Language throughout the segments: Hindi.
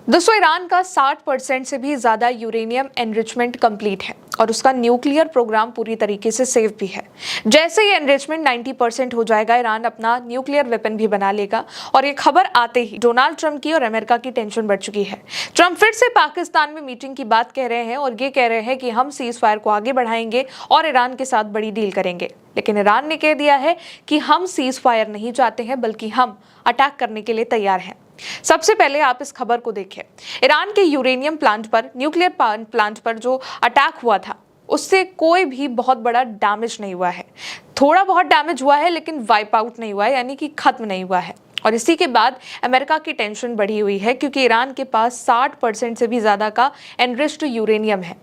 दोस्तों ईरान का 60% से भी ज़्यादा यूरेनियम एनरिचमेंट कंप्लीट है और उसका न्यूक्लियर प्रोग्राम पूरी तरीके से सेफ भी है। जैसे ही एनरिचमेंट 90% हो जाएगा, ईरान अपना न्यूक्लियर वेपन भी बना लेगा। और ये खबर आते ही डोनाल्ड ट्रंप की और अमेरिका की टेंशन बढ़ चुकी है। ट्रंप फिर से पाकिस्तान में मीटिंग की बात कह रहे हैं और ये कह रहे हैं कि हम सीज फायर को आगे बढ़ाएंगे और ईरान के साथ बड़ी डील करेंगे। लेकिन ईरान ने कह दिया है कि हम सीज फायर नहीं चाहते हैं, बल्कि हम अटैक करने के लिए तैयार हैं। सबसे पहले आप इस खबर को देखें। ईरान के यूरेनियम प्लांट पर, न्यूक्लियर प्लांट पर जो अटैक हुआ था, उससे कोई भी बहुत बड़ा डैमेज नहीं हुआ है। थोड़ा बहुत डैमेज हुआ है, लेकिन वाइप आउट नहीं हुआ है, यानी कि खत्म नहीं हुआ है। और इसी के बाद अमेरिका की टेंशन बढ़ी हुई है, क्योंकि ईरान के पास 60% से भी ज्यादा का एनरिच्ड यूरेनियम है।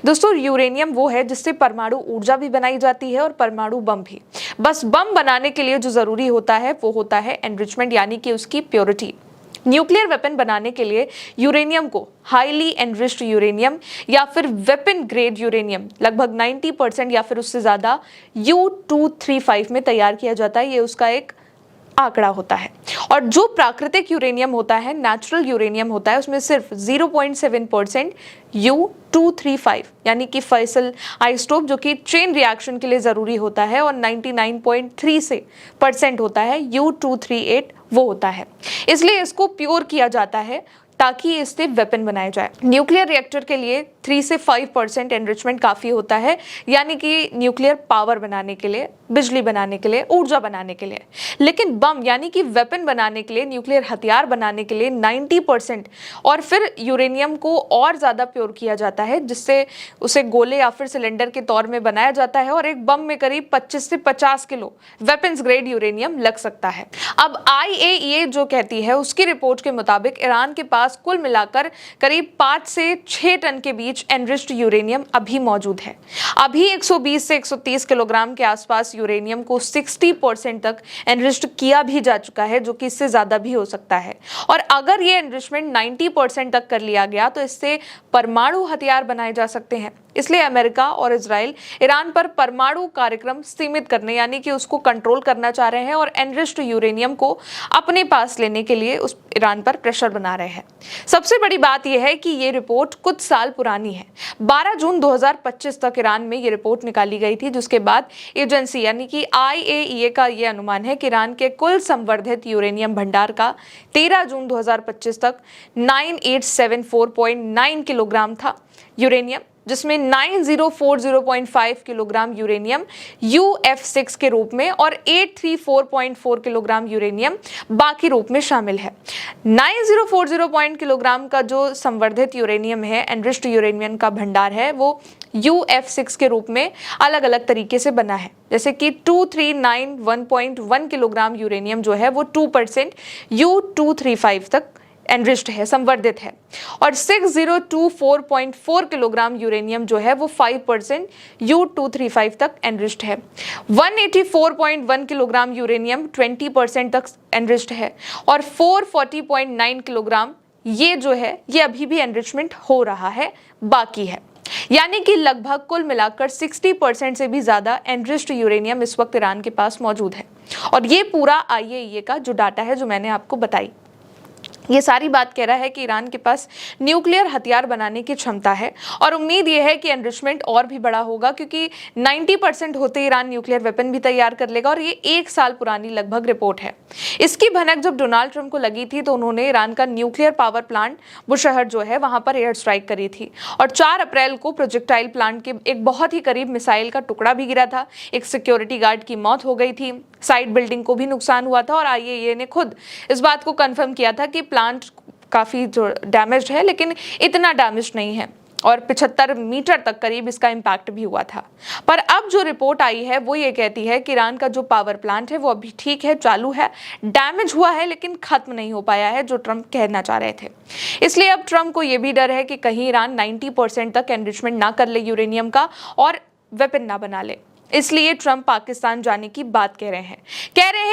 दोस्तों, यूरेनियम वो है जिससे परमाणु ऊर्जा भी बनाई जाती है और परमाणु बम भी। बस बम बनाने के लिए जो जरूरी होता है वो होता है एनरिचमेंट, यानी कि उसकी प्योरिटी। न्यूक्लियर वेपन बनाने के लिए यूरेनियम को हाईली एनरिच्ड यूरेनियम या फिर वेपन ग्रेड यूरेनियम लगभग 90% या फिर उससे ज्यादा U-235 में तैयार किया जाता है। ये उसका एक आंकड़ा होता है। और जो प्राकृतिक यूरेनियम होता है, नेचुरल यूरेनियम होता है, उसमें सिर्फ 0.7% U-235 यानी कि फैसल आइसोटोप, जो कि चेन रिएक्शन के लिए जरूरी होता है, और 99.3% होता है U-238, वो होता है। इसलिए इसको प्योर किया जाता है ताकि इससे वेपन बनाए जाए। न्यूक्लियर रिएक्टर के लिए 3 से 5% एनरिचमेंट काफी होता है, यानी कि न्यूक्लियर पावर बनाने के लिए, बिजली बनाने के लिए, ऊर्जा बनाने के लिए। लेकिन बम यानी कि वेपन बनाने के लिए, न्यूक्लियर हथियार बनाने के लिए 90% और फिर यूरेनियम को और ज्यादा प्योर किया जाता है, जिससे उसे गोले या फिर सिलेंडर के तौर में बनाया जाता है। और एक बम में करीब 25 से 50 किलो वेपन्स ग्रेड यूरेनियम लग सकता है। अब IAEA जो कहती है, उसकी रिपोर्ट के मुताबिक ईरान के पास कुल मिलाकर करीब 5 से 6 टन के बीच एनरिच्ड यूरेनियम अभी मौजूद है। अभी 120 से 130 किलोग्राम के आसपास यूरेनियम को 60% तक एनरिच्ड किया भी जा चुका है, जो कि इससे ज्यादा भी हो सकता है। और अगर ये एनरिचमेंट 90% तक कर लिया गया तो इससे परमाणु हथियार बनाए जा सकते हैं। इसलिए अमेरिका और इजराइल ईरान पर परमाणु कार्यक्रम सीमित करने, यानी कि उसको कंट्रोल करना चाह रहे हैं और एनरिच्ड यूरेनियम को अपने पास लेने के लिए उस ईरान पर प्रेशर बना रहे हैं। सबसे बड़ी बात यह है कि ये रिपोर्ट कुछ साल पुरानी है। 12 जून 2025 तक ईरान में ये रिपोर्ट निकाली गई थी, जिसके बाद एजेंसी यानी कि IAEA का ये अनुमान है कि ईरान के कुल संवर्धित यूरेनियम भंडार का 13 जून 2025 तक 9874.9 किलोग्राम था यूरेनियम, जिसमें 9040.5 किलोग्राम यूरेनियम UF6 के रूप में और 834.4 किलोग्राम यूरेनियम बाकी रूप में शामिल है। 9040 किलोग्राम का जो संवर्धित यूरेनियम है, एनरिच्ड यूरेनियम का भंडार है, वो UF6 के रूप में अलग अलग तरीके से बना है। जैसे कि 2391.1 किलोग्राम यूरेनियम जो है वो 2% U-235 तक एनरिच्ड है, संवर्धित है। और 6024.4 किलोग्राम यूरेनियम जो है वो 5% U-235 तक एनरिच्ड है। 184.1 किलोग्राम यूरेनियम 20% तक एनरिच्ड है। और 440.9 किलोग्राम ये जो है, ये अभी भी एनरिचमेंट हो रहा है, बाकी है। यानी कि लगभग कुल मिलाकर 60% से भी ज्यादा एनरिच्ड यूरेनियम इस वक्त ईरान के पास मौजूद है। और ये पूरा IAEA का जो डाटा है, जो मैंने आपको बताई, ये सारी बात कह रहा है कि ईरान के पास न्यूक्लियर हथियार बनाने की क्षमता है। और उम्मीद यह है कि एनरिचमेंट और भी बड़ा होगा, क्योंकि 90% होते ईरान न्यूक्लियर वेपन भी तैयार कर लेगा। और ये 1 साल पुरानी लगभग रिपोर्ट है। इसकी भनक जब डोनाल्ड ट्रंप को लगी थी, तो उन्होंने ईरान का न्यूक्लियर पावर प्लांट बुशहर जो है वहां पर एयर स्ट्राइक करी थी। और 4 अप्रैल को प्रोजेक्टाइल प्लांट के एक बहुत ही करीब मिसाइल का टुकड़ा भी गिरा था। एक सिक्योरिटी गार्ड की मौत हो गई थी, साइड बिल्डिंग को भी नुकसान हुआ था। और IAEA ने खुद इस बात को कंफर्म किया था कि प्लांट काफी जो डैमेज है, लेकिन इतना डैमेज नहीं है। और 75 मीटर तक करीब इसका इम्पैक्ट भी हुआ था। पर अब जो रिपोर्ट आई है वो ये कहती है कि ईरान का जो पावर प्लांट है वो अभी ठीक है, चालू है, डैमेज हुआ है, लेकिन खत्म नहीं हो पाया है, जो ट्रंप कहना चाह रहे थे। इसलिए अब ट्रंप को ये भी डर है कि कहीं ईरान 90% तक एनरिचमेंट ना कर ले यूरेनियम का और वेपन ना बना ले। इसलिए ट्रंप पाकिस्तान जाने की बात कह रहे हैं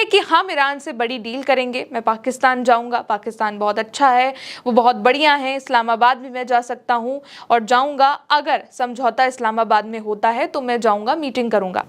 कि हम ईरान से बड़ी डील करेंगे, मैं पाकिस्तान जाऊंगा, पाकिस्तान बहुत अच्छा है, वो बहुत बढ़िया है, इस्लामाबाद भी मैं जा सकता हूं और जाऊंगा, अगर समझौता इस्लामाबाद में होता है तो मैं जाऊंगा, मीटिंग करूंगा।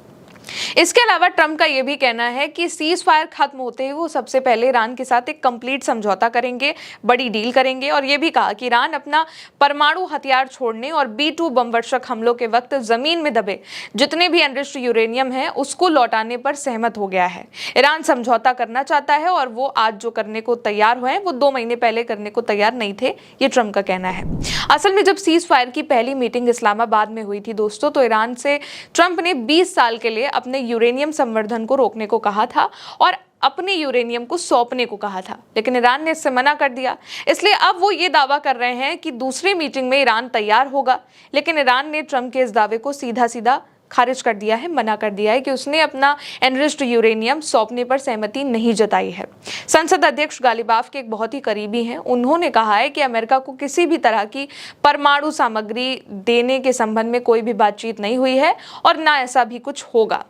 इसके अलावा ट्रंप का यह भी कहना है कि सीज फायर खत्म होते ही वो सबसे पहले ईरान के साथ एक कंप्लीट समझौता करेंगे, बड़ी डील करेंगे, और यह भी कहा कि ईरान अपना परमाणु हथियार छोड़ने और B-2 बमवर्षक हमलों के वक्त जमीन में दबे जितने भी एनरिच्ड यूरेनियम है उसको लौटाने पर सहमत हो गया है। ईरान समझौता करना चाहता है और वो आज जो करने को तैयार हुए हैं वो 2 महीने पहले करने को तैयार नहीं थे, ये ट्रंप का कहना है। असल में जब सीज फायर की पहली मीटिंग इस्लामाबाद में हुई थी दोस्तों, तो ईरान से ट्रंप ने 20 साल के लिए अपने यूरेनियम संवर्धन को रोकने को कहा था और अपने यूरेनियम को सौंपने को कहा था, लेकिन ईरान ने इससे मना कर दिया। इसलिए अब वो ये दावा कर रहे हैं कि दूसरी मीटिंग में ईरान तैयार होगा, लेकिन ईरान ने ट्रंप के इस दावे को सीधा सीधा खारिज कर दिया है, मना कर दिया है कि उसने अपना एनरिच्ड यूरेनियम सौंपने पर सहमति नहीं जताई है। संसद अध्यक्ष गालिबाफ के एक बहुत ही करीबी हैं, उन्होंने कहा है कि अमेरिका को किसी भी तरह की परमाणु सामग्री देने के संबंध में कोई भी बातचीत नहीं हुई है और ना ऐसा भी कुछ होगा।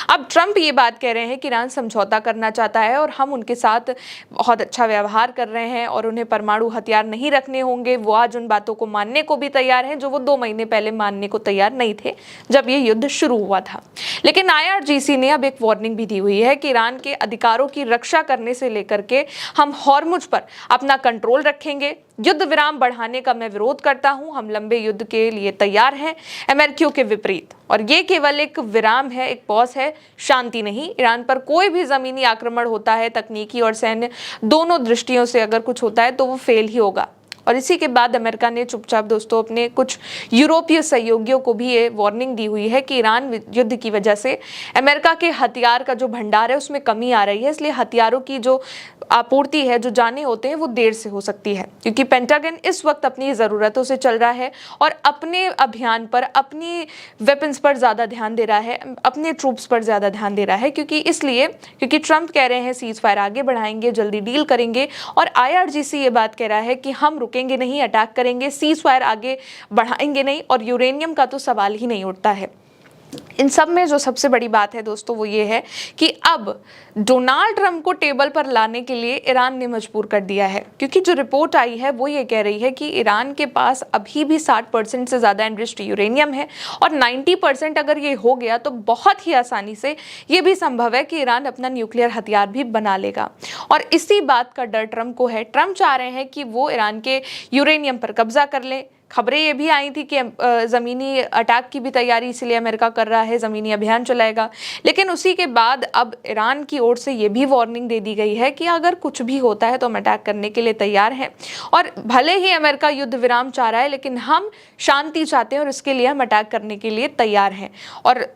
अब ट्रंप ये बात कह रहे हैं कि ईरान समझौता करना चाहता है और हम उनके साथ बहुत अच्छा व्यवहार कर रहे हैं और उन्हें परमाणु हथियार नहीं रखने होंगे। वो आज उन बातों को मानने को भी तैयार हैं जो वो 2 महीने पहले मानने को तैयार नहीं थे जब ये युद्ध शुरू हुआ था। लेकिन IRGC ने अब एक वार्निंग भी दी हुई है कि ईरान के अधिकारों की रक्षा करने से लेकर के हम हॉर्मुज पर अपना कंट्रोल रखेंगे। युद्ध विराम बढ़ाने का मैं विरोध करता हूं, हम लंबे युद्ध के लिए तैयार हैं अमेरिकियों के विपरीत, और ये केवल एक विराम है, एक पॉज है, शांति नहीं। ईरान पर कोई भी जमीनी आक्रमण होता है, तकनीकी और सैन्य दोनों दृष्टियों से अगर कुछ होता है तो वो फेल ही होगा। और इसी के बाद अमेरिका ने चुपचाप दोस्तों अपने कुछ यूरोपीय सहयोगियों को भी ये वार्निंग दी हुई है कि ईरान युद्ध की वजह से अमेरिका के हथियार का जो भंडार है उसमें कमी आ रही है, इसलिए हथियारों की जो आपूर्ति है, जो जाने होते हैं, वो देर से हो सकती है, क्योंकि पेंटागन इस वक्त अपनी ज़रूरतों से चल रहा है और अपने अभियान पर, अपनी वेपन्स पर ज़्यादा ध्यान दे रहा है, अपने ट्रूप्स पर ज़्यादा ध्यान दे रहा है, क्योंकि ट्रंप कह रहे हैं सीज फायर आगे बढ़ाएंगे, जल्दी डील करेंगे, और IRGC ये बात कह रहा है कि हम रुकेंगे नहीं, अटैक करेंगे, सीज फायर आगे बढ़ाएंगे नहीं, और यूरेनियम का तो सवाल ही नहीं उठता है। इन सब में जो सबसे बड़ी बात है दोस्तों वो ये है कि अब डोनाल्ड ट्रंप को टेबल पर लाने के लिए ईरान ने मजबूर कर दिया है, क्योंकि जो रिपोर्ट आई है वो ये कह रही है कि ईरान के पास अभी भी 60% से ज़्यादा एनरिच्ड यूरेनियम है और 90% अगर ये हो गया तो बहुत ही आसानी से ये भी संभव है कि ईरान अपना न्यूक्लियर हथियार भी बना लेगा। और इसी बात का डर ट्रंप को है। ट्रंप चाह रहे हैं कि वो ईरान के यूरेनियम पर कब्जा कर ले। खबरें ये भी आई थी कि ज़मीनी अटैक की भी तैयारी इसलिए अमेरिका कर रहा है, ज़मीनी अभियान चलाएगा। लेकिन उसी के बाद अब ईरान की ओर से ये भी वार्निंग दे दी गई है कि अगर कुछ भी होता है तो हम अटैक करने के लिए तैयार हैं, और भले ही अमेरिका युद्ध विराम चाह रहा है लेकिन हम शांति चाहते हैं और इसके लिए हम अटैक करने के लिए तैयार हैं। और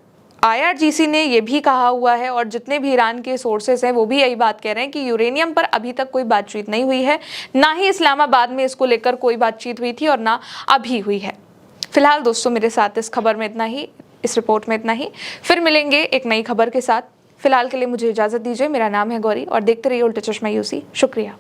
IRGC ने ये भी कहा हुआ है, और जितने भी ईरान के सोर्सेस हैं वो भी यही बात कह रहे हैं कि यूरेनियम पर अभी तक कोई बातचीत नहीं हुई है, ना ही इस्लामाबाद में इसको लेकर कोई बातचीत हुई थी और ना अभी हुई है। फिलहाल दोस्तों मेरे साथ इस खबर में इतना ही, इस रिपोर्ट में इतना ही। फिर मिलेंगे एक नई खबर के साथ। फिलहाल के लिए मुझे इजाज़त दीजिए। मेरा नाम है गौरी और देखते रहिए उल्टा चश्मा UC। शुक्रिया।